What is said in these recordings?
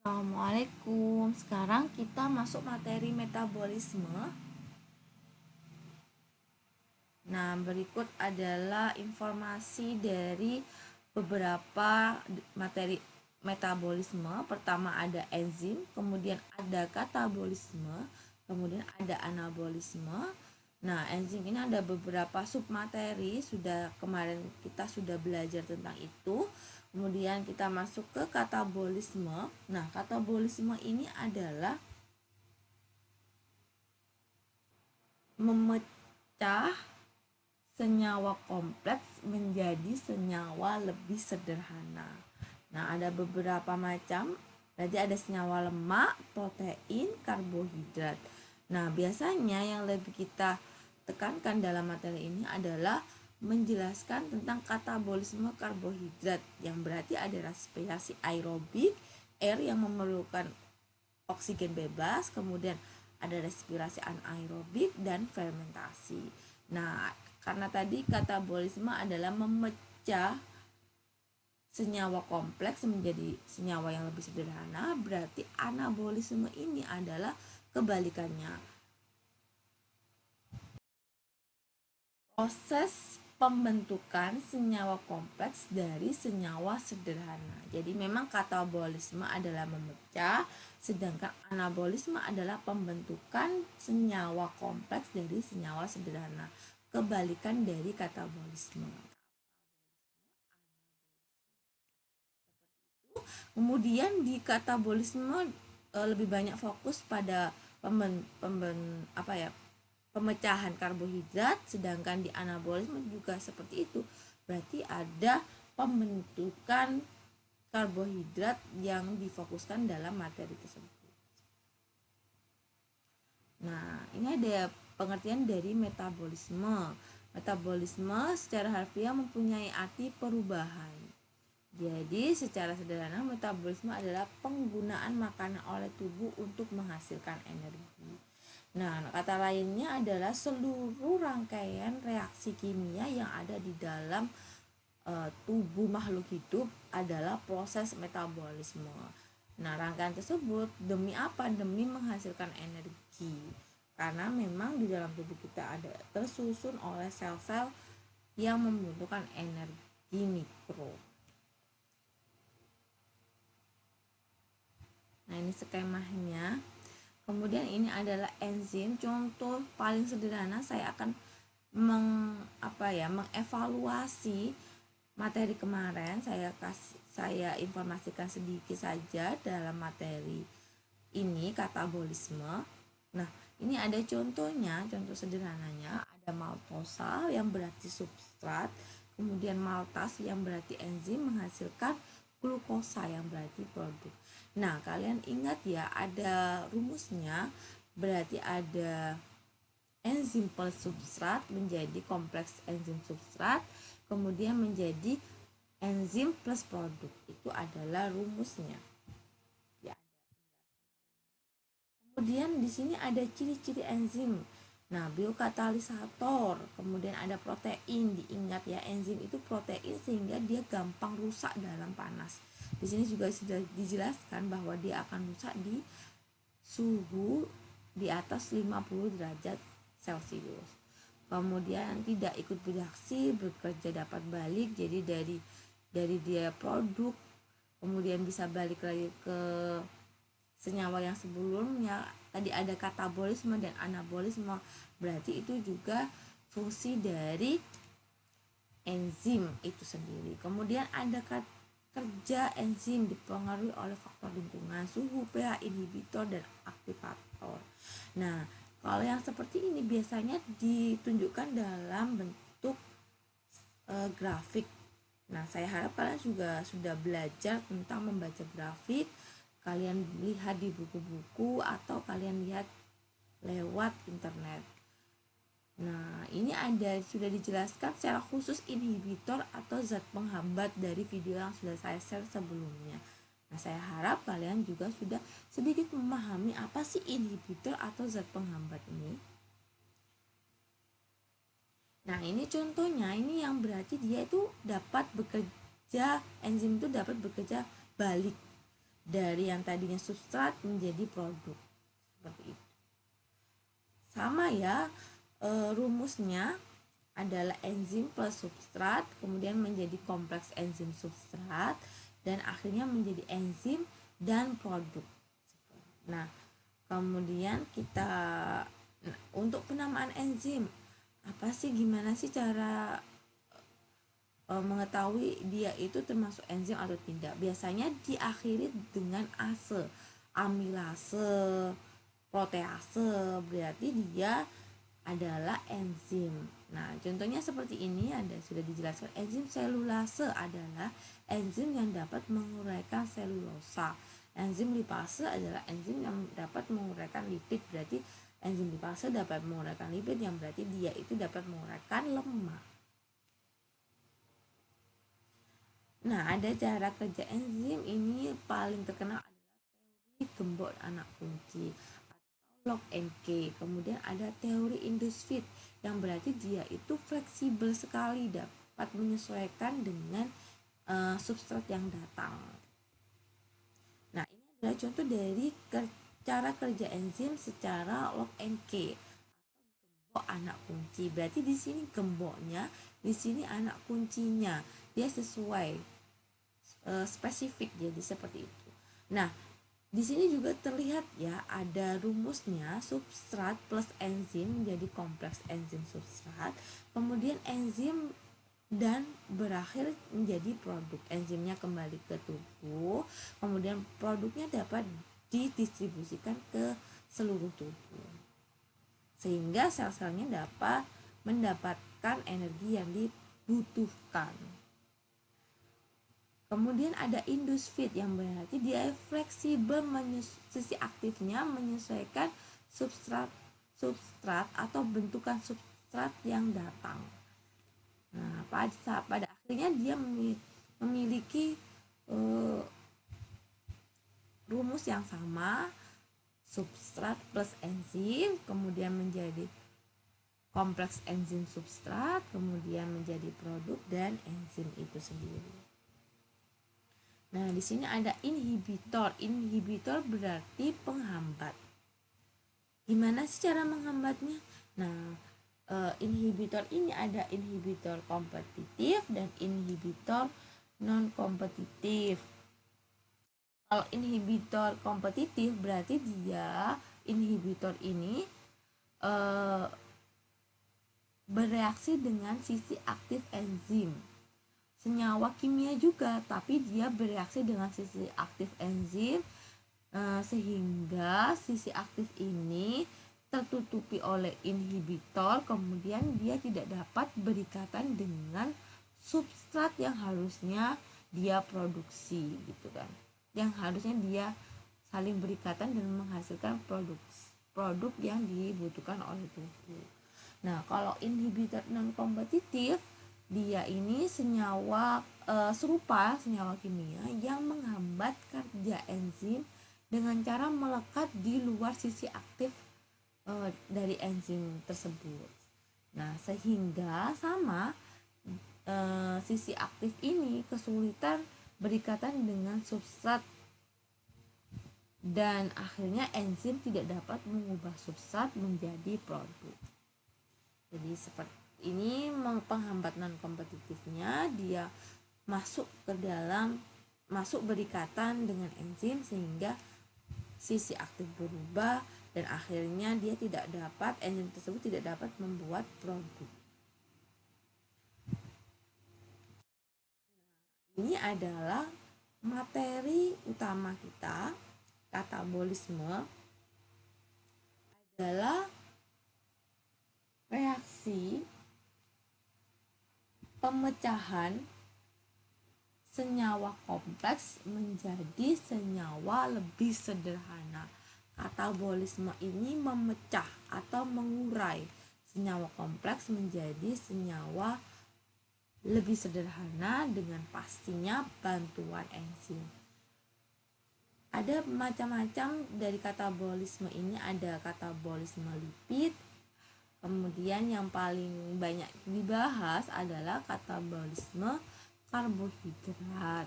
Assalamualaikum. Sekarang kita masuk materi metabolisme. Nah, berikut adalah informasi dari beberapa materi metabolisme. Pertama ada enzim, kemudian ada katabolisme, kemudian ada anabolisme. Nah, enzim ini ada beberapa submateri, kemarin kita sudah belajar tentang itu. Kemudian kita masuk ke katabolisme. Nah, katabolisme ini adalah memecah senyawa kompleks menjadi senyawa lebih sederhana. Nah, ada beberapa macam. Berarti ada senyawa lemak, protein, karbohidrat. Nah, biasanya yang lebih kita tekankan dalam materi ini adalah menjelaskan tentang katabolisme karbohidrat, yang berarti ada respirasi aerobik, air yang memerlukan oksigen bebas, kemudian ada respirasi anaerobik dan fermentasi. Nah, karena tadi katabolisme adalah memecah senyawa kompleks menjadi senyawa yang lebih sederhana, berarti anabolisme ini adalah kebalikannya. Proses pembentukan senyawa kompleks dari senyawa sederhana. Jadi memang katabolisme adalah memecah, sedangkan anabolisme adalah pembentukan senyawa kompleks dari senyawa sederhana. Kebalikan dari katabolisme. Kemudian di katabolisme lebih banyak fokus pada pemecahan karbohidrat, sedangkan di anabolisme juga seperti itu. Berarti ada pembentukan karbohidrat yang difokuskan dalam materi tersebut. Nah, ini ada pengertian dari metabolisme. Metabolisme secara harfiah mempunyai arti perubahan. Jadi, secara sederhana metabolisme adalah penggunaan makanan oleh tubuh untuk menghasilkan energi. Nah, kata lainnya adalah seluruh rangkaian reaksi kimia yang ada di dalam tubuh makhluk hidup adalah proses metabolisme. Nah, rangkaian tersebut demi apa? Demi menghasilkan energi. Karena memang di dalam tubuh kita ada tersusun oleh sel-sel yang membutuhkan energi mikro. Nah, ini skemanya. Kemudian ini adalah enzim. Contoh paling sederhana, saya akan mengevaluasi materi kemarin. Saya informasikan sedikit saja dalam materi ini, katabolisme. Nah, ini ada contohnya, contoh sederhananya. Ada maltosa yang berarti substrat, kemudian maltase yang berarti enzim menghasilkan glukosa yang berarti produk. Nah, kalian ingat ya, ada rumusnya, berarti ada enzim plus substrat menjadi kompleks enzim substrat, kemudian menjadi enzim plus produk. Itu adalah rumusnya. Ya. Kemudian di sini ada ciri-ciri enzim. Nah, biokatalisator, kemudian ada protein. Diingat ya, enzim itu protein sehingga dia gampang rusak dalam panas. Di sini juga sudah dijelaskan bahwa dia akan rusak di suhu di atas 50 derajat Celcius. Kemudian tidak ikut bereaksi, bekerja dapat balik. Jadi dari dia produk, kemudian bisa balik lagi ke senyawa yang sebelumnya. Tadi ada katabolisme dan anabolisme, berarti itu juga fungsi dari enzim itu sendiri. Kemudian ada kerja enzim dipengaruhi oleh faktor lingkungan, suhu, pH, inhibitor, dan aktivator. Nah, kalau yang seperti ini biasanya ditunjukkan dalam bentuk grafik. Nah, saya harap kalian juga sudah belajar tentang membaca grafik. Kalian lihat di buku-buku atau kalian lihat lewat internet. Nah, ini sudah dijelaskan secara khusus inhibitor atau zat penghambat dari video yang sudah saya share sebelumnya. Nah, saya harap kalian juga sudah sedikit memahami apa sih inhibitor atau zat penghambat ini. Nah, ini contohnya, ini yang berarti dia itu dapat bekerja, enzim itu dapat bekerja balik. dari yang tadinya substrat menjadi produk. Seperti itu. Sama ya, rumusnya adalah enzim plus substrat, kemudian menjadi kompleks enzim substrat, dan akhirnya menjadi enzim dan produk. Nah, kemudian kita untuk penamaan enzim, apa sih, gimana sih cara mengetahui dia itu termasuk enzim atau tidak? Biasanya diakhiri dengan ase, amilase, protease, berarti dia adalah enzim. Nah, contohnya seperti ini, ada sudah dijelaskan. Enzim selulase adalah enzim yang dapat menguraikan selulosa. Enzim lipase adalah enzim yang dapat menguraikan lipid, berarti enzim lipase dapat menguraikan lipid, yang berarti dia itu dapat menguraikan lemak. Nah, ada cara kerja enzim ini paling terkenal adalah teori gembok anak kunci lock and key. Kemudian ada teori induced fit yang berarti dia itu fleksibel sekali, dapat menyesuaikan dengan substrat yang datang. Nah, ini adalah contoh dari cara kerja enzim secara lock and key atau gembok anak kunci. Berarti di sini gemboknya, di sini anak kuncinya, dia sesuai spesifik, jadi seperti itu. Nah, di sini juga terlihat ya, ada rumusnya substrat plus enzim menjadi kompleks enzim substrat, kemudian enzim dan berakhir menjadi produk. Enzimnya kembali ke tubuh, kemudian produknya dapat didistribusikan ke seluruh tubuh, sehingga sel-selnya dapat mendapatkan energi yang dibutuhkan. Kemudian ada induced fit yang berarti dia fleksibel, sisi aktifnya menyesuaikan substrat atau bentukan substrat yang datang. Nah, pada akhirnya dia memiliki rumus yang sama, substrat plus enzim, kemudian menjadi kompleks enzim substrat, kemudian menjadi produk dan enzim itu sendiri. Nah, di sini ada inhibitor. Inhibitor berarti penghambat. Gimana sih cara menghambatnya? Nah, inhibitor ini ada inhibitor kompetitif dan inhibitor non kompetitif. Kalau inhibitor kompetitif berarti dia inhibitor ini bereaksi dengan sisi aktif enzim. Senyawa kimia juga, tapi dia bereaksi dengan sisi aktif enzim, sehingga sisi aktif ini tertutupi oleh inhibitor, kemudian dia tidak dapat berikatan dengan substrat yang harusnya dia produksi, gitu kan, yang harusnya dia saling berikatan dan menghasilkan produk yang dibutuhkan oleh tubuh. Nah, kalau inhibitor non kompetitif, dia ini senyawa serupa senyawa kimia yang menghambat kerja enzim dengan cara melekat di luar sisi aktif dari enzim tersebut. Nah, sehingga sama sisi aktif ini kesulitan berikatan dengan substrat, dan akhirnya enzim tidak dapat mengubah substrat menjadi produk. Jadi seperti ini penghambat non kompetitifnya, dia masuk berikatan dengan enzim sehingga sisi aktif berubah, dan akhirnya enzim tersebut tidak dapat membuat produk. Ini adalah materi utama kita. Katabolisme adalah reaksi pemecahan senyawa kompleks menjadi senyawa lebih sederhana. Katabolisme ini memecah atau mengurai senyawa kompleks menjadi senyawa lebih sederhana dengan pastinya bantuan enzim. Ada macam-macam dari katabolisme ini, ada katabolisme lipid. Kemudian yang paling banyak dibahas adalah katabolisme karbohidrat.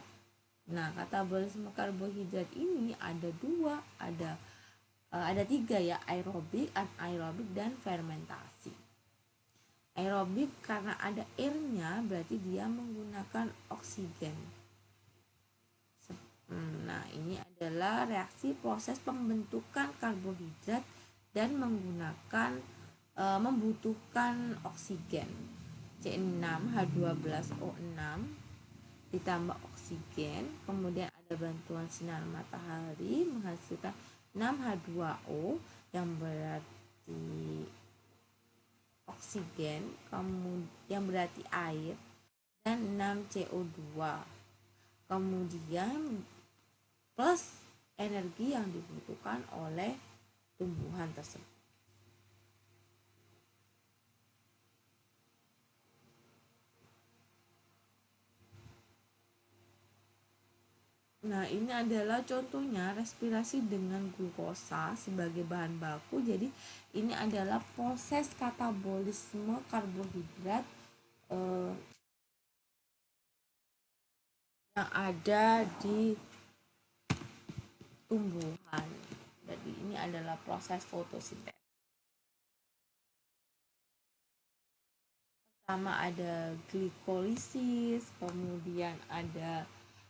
Nah, katabolisme karbohidrat ini ada dua, ada tiga ya, aerobik, anaerobik, dan fermentasi. Aerobik karena ada airnya berarti dia menggunakan oksigen. Nah, ini adalah reaksi proses pembentukan karbohidrat dan membutuhkan oksigen. C6H12O6 ditambah oksigen, kemudian ada bantuan sinar matahari menghasilkan 6H2O yang berarti oksigen, kemudian yang berarti air, dan 6CO2. Kemudian plus energi yang dibutuhkan oleh tumbuhan tersebut. Nah, ini adalah contohnya respirasi dengan glukosa sebagai bahan baku. Jadi, ini adalah proses katabolisme karbohidrat yang ada di tumbuhan. Jadi, ini adalah proses fotosintesis. Pertama ada glikolisis, kemudian ada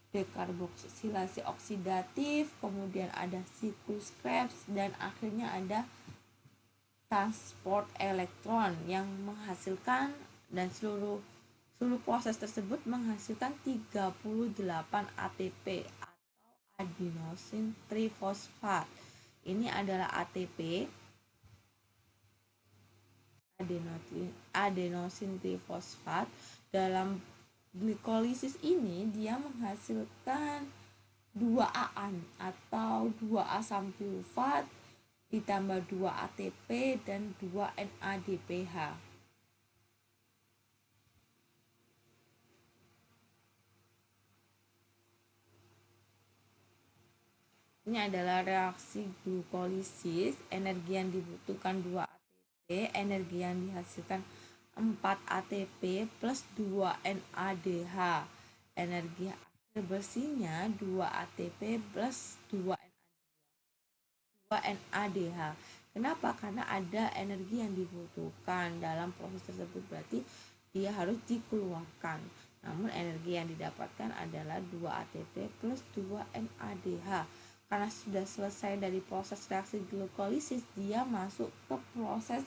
dekarboksilasi oksidatif, kemudian ada siklus Krebs, dan akhirnya ada transport elektron yang menghasilkan, dan seluruh proses tersebut menghasilkan 38 ATP atau adenosin trifosfat. Ini adalah ATP, adenosin trifosfat. Dalam glikolisis ini dia menghasilkan 2A atau 2A sampilfat ditambah 2 ATP dan 2 NADPH. Ini adalah reaksi glukolisis, energi yang dibutuhkan 2 ATP, energi yang dihasilkan 4 ATP plus 2 NADH. Energi akhir bersihnya 2 ATP plus 2 NADH. Kenapa? Karena ada energi yang dibutuhkan dalam proses tersebut, berarti dia harus dikeluarkan. Namun energi yang didapatkan adalah 2 ATP plus 2 NADH. Karena sudah selesai dari proses reaksi glukolisis, dia masuk ke proses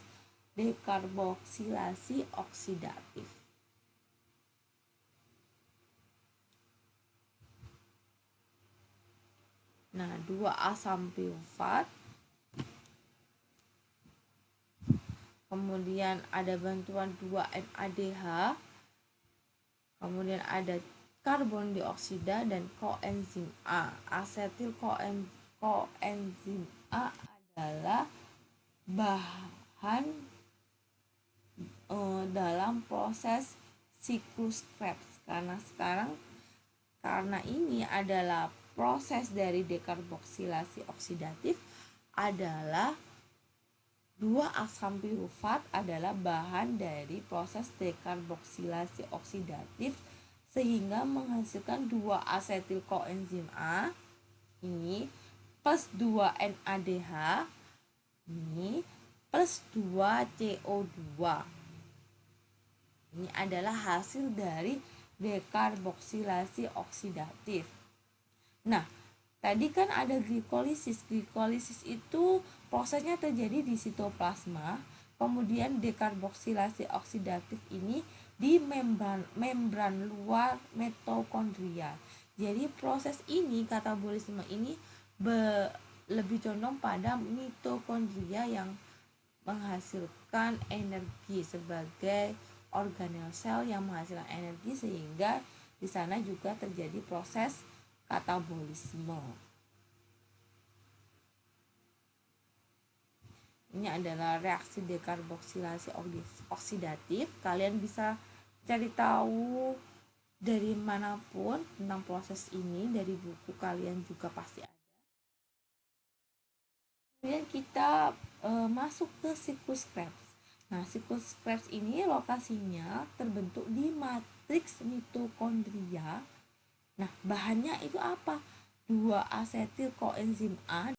dekarboksilasi oksidatif. Nah, 2A sampilfat, kemudian ada bantuan 2 NADH, kemudian ada karbon dioksida dan koenzim A. Asetil koenzim A adalah bahan dalam proses siklus Krebs. Karena ini adalah proses dari dekarboksilasi oksidatif, adalah 2 asampirufat adalah bahan dari proses dekarboksilasi oksidatif sehingga menghasilkan 2 asetil koenzim A ini plus 2 NADH ini plus 2 CO2. Ini adalah hasil dari dekarboksilasi oksidatif. Nah, tadi kan ada glikolisis. Glikolisis itu prosesnya terjadi di sitoplasma, kemudian dekarboksilasi oksidatif ini di membran luar mitokondria. Jadi proses ini, katabolisme ini lebih condong pada mitokondria yang menghasilkan energi sebagai organel sel yang menghasilkan energi, sehingga di sana juga terjadi proses katabolisme. Ini adalah reaksi dekarboksilasi oksidatif. Kalian bisa cari tahu dari manapun tentang proses ini, dari buku kalian juga pasti ada. Kemudian kita masuk ke siklus Krebs. Nah, siklus Krebs ini lokasinya terbentuk di matriks mitokondria. Nah, bahannya itu apa? 2 asetil koenzim A